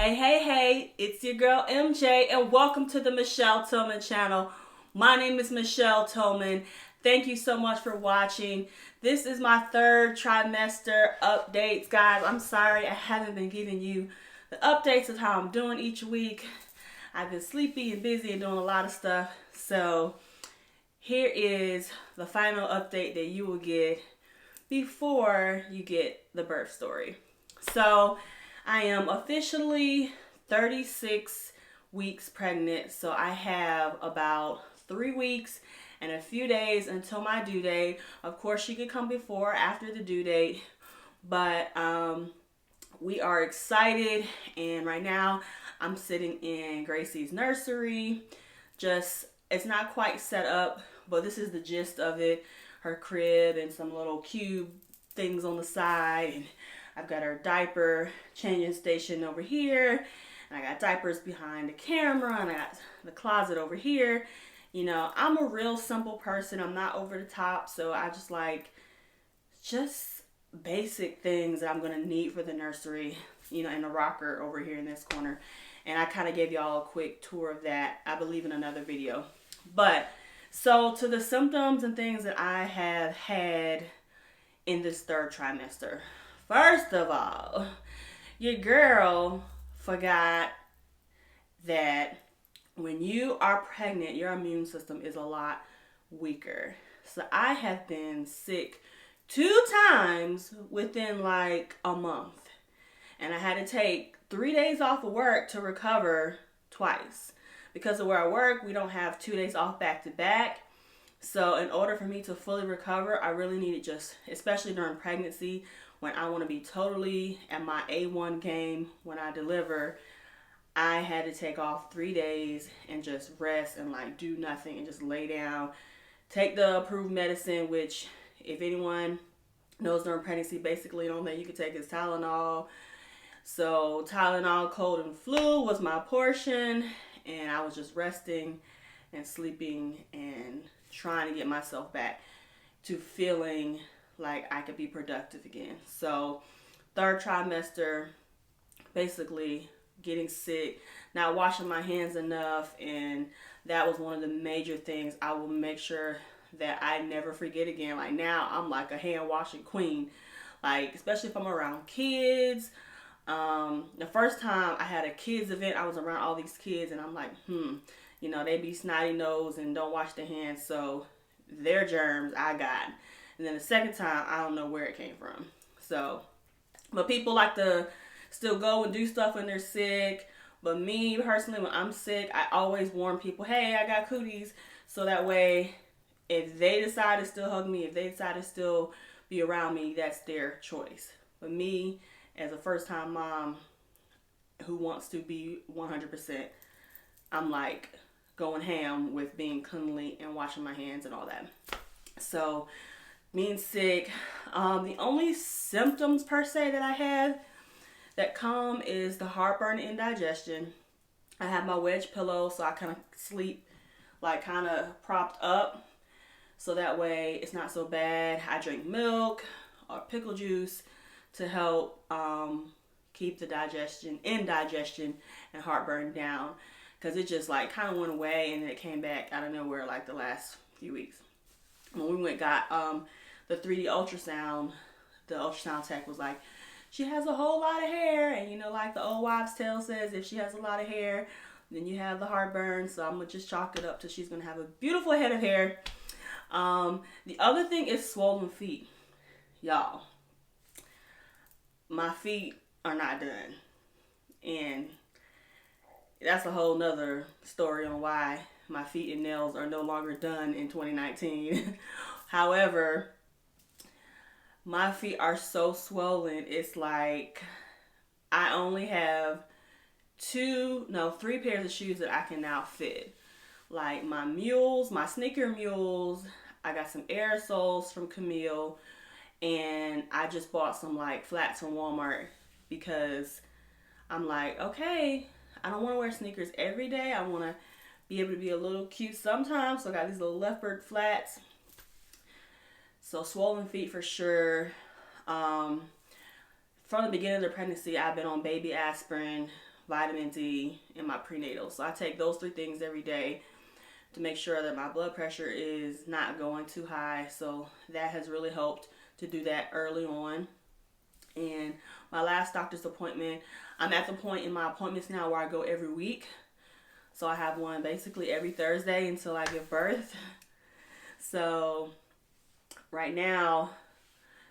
Hey, it's your girl MJ, and welcome to the Michelle Tillman channel. My name is Michelle Tillman. Thank you so much for watching. This is my third trimester updates, guys. I'm sorry I haven't been giving you the updates of how I'm doing each week. I've been sleepy and busy and doing a lot of stuff. So here is the final update that you will get before you get the birth story. So I am officially 36 weeks pregnant. So I have about 3 weeks and a few days until my due date. Of course, she could come before or after the due date, but we are excited. And right now I'm sitting in Gracie's nursery. It's not quite set up, but this is the gist of it. Her crib and some little cube things on the side, and I've got her diaper changing station over here, and I got diapers behind the camera, and I got the closet over here. You know, I'm a real simple person. I'm not over the top, so I just like basic things that I'm gonna need for the nursery, you know, and the rocker over here in this corner. And I kind of gave y'all a quick tour of that, I believe, in another video. But so to the symptoms and things that I have had in this third trimester. First of all, your girl forgot that when you are pregnant, your immune system is a lot weaker. So I have been sick 2 times within like a month. And I had to take 3 days off of work to recover twice. Because of where I work, we don't have 2 days off back to back. So in order for me to fully recover, I really needed especially during pregnancy, when I want to be totally at my A1 game when I deliver, I had to take off 3 days and just rest and like do nothing and just lay down. Take the approved medicine, which if anyone knows during pregnancy, basically the only thing you can take is Tylenol. So Tylenol, cold and flu was my portion, and I was just resting and sleeping and trying to get myself back to feeling like I could be productive again. So third trimester, basically getting sick, not washing my hands enough, and that was one of the major things I will make sure that I never forget again. Like now I'm like a hand washing queen, like especially if I'm around kids. The first time I had a kids event, I was around all these kids, and I'm like, you know, they be snotty nose and don't wash their hands, so their germs I got. And then the second time, I don't know where it came from. So, but people like to still go and do stuff when they're sick. But me personally, when I'm sick, I always warn people, hey, I got cooties. So that way, if they decide to still hug me, if they decide to still be around me, that's their choice. But me, as a first-time mom who wants to be 100%, I'm like going ham with being cleanly and washing my hands and all that. So being sick, the only symptoms per se that I have that come is the heartburn and indigestion. I have my wedge pillow, so I kind of sleep like kind of propped up, so that way it's not so bad. I drink milk or pickle juice to help keep the indigestion and heartburn down, because it just like kind of went away and then it came back out of nowhere like the last few weeks. When we got the 3D ultrasound, the ultrasound tech was like, she has a whole lot of hair, and you know, like the old wives' tale says, if she has a lot of hair, then you have the heartburn. So I'm gonna just chalk it up to she's gonna have a beautiful head of hair. The other thing is swollen feet, y'all. My feet are not done, and that's a whole nother story on why my feet and nails are no longer done in 2019. However, my feet are so swollen, it's like I only have 3 pairs of shoes that I can now fit. Like my sneaker mules, I got some air soles from Camille, and I just bought some like flats from Walmart because I'm like, okay, I don't want to wear sneakers every day. I want to be able to be a little cute sometimes. So I got these little leopard flats. So swollen feet for sure. From the beginning of the pregnancy, I've been on baby aspirin vitamin D, and my prenatal. So I take those 3 things every day to make sure that my blood pressure is not going too high. So that has really helped to do that early on. And my last doctor's appointment, I'm at the point in my appointments now where I go every week. So I have one basically every Thursday until I give birth. So right now,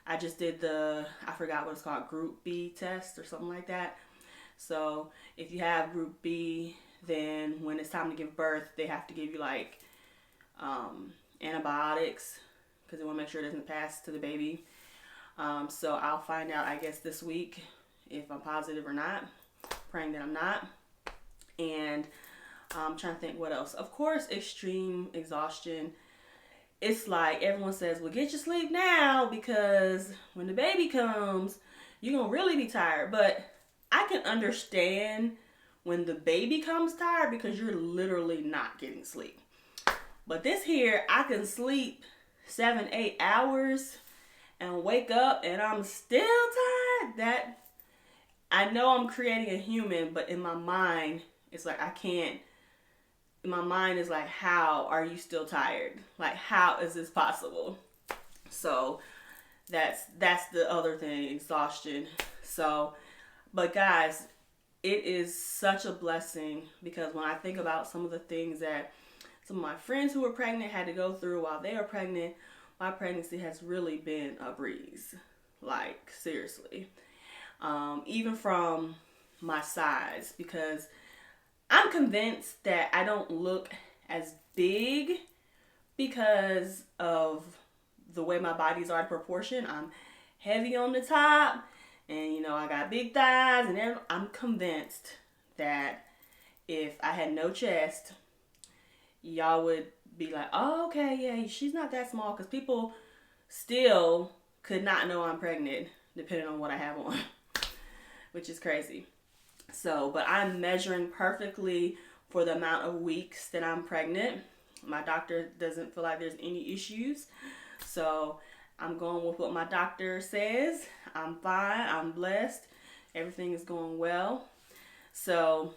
I just did I forgot what it's called, Group B test or something like that. So if you have Group B, then when it's time to give birth, they have to give you like antibiotics because they want to make sure it doesn't pass to the baby. So I'll find out, I guess, this week if I'm positive or not. Praying that I'm not. And I'm trying to think what else. Of course, extreme exhaustion. It's like everyone says, well, get your sleep now because when the baby comes, you're going to really be tired. But I can understand when the baby comes tired because you're literally not getting sleep. But this here, I can sleep 7-8 hours and wake up and I'm still tired. That I know I'm creating a human, but in my mind, it's like I can't. My mind is like, how are you still tired? Like, how is this possible? So that's the other thing, exhaustion. So, but guys, it is such a blessing because when I think about some of the things that some of my friends who were pregnant had to go through while they were pregnant, my pregnancy has really been a breeze. Like, seriously. Even from my size, because I'm convinced that I don't look as big because of the way my body's are in proportion. I'm heavy on the top and, you know, I got big thighs, and I'm convinced that if I had no chest, y'all would be like, oh, okay, yeah, she's not that small, because people still could not know I'm pregnant depending on what I have on, which is crazy. So, but I'm measuring perfectly for the amount of weeks that I'm pregnant. My doctor doesn't feel like there's any issues. So I'm going with what my doctor says. I'm fine. I'm blessed. Everything is going well. So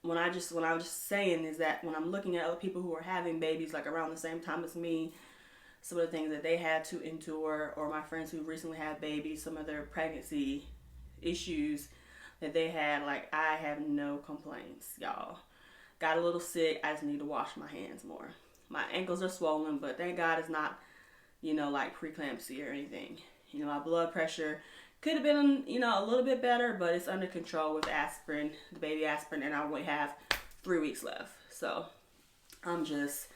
what I was just saying is that when I'm looking at other people who are having babies like around the same time as me, some of the things that they had to endure, or my friends who recently had babies, some of their pregnancy issues that they had, like, I have no complaints, y'all. Got a little sick. I just need to wash my hands more. My ankles are swollen, but thank God it's not, you know, like preeclampsia or anything. You know, my blood pressure could have been, you know, a little bit better, but it's under control with aspirin, the baby aspirin, and I only have 3 weeks left. So I'm just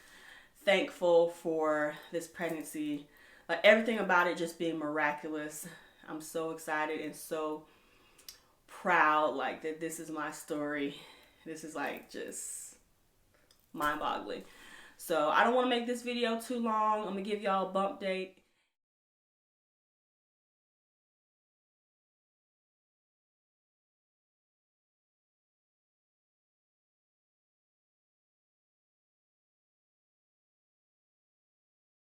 thankful for this pregnancy. Like, everything about it just being miraculous. I'm so excited and so proud, like, that this is my story. This is like just mind-boggling. So I don't want to make this video too long. I'm gonna give y'all a bump date.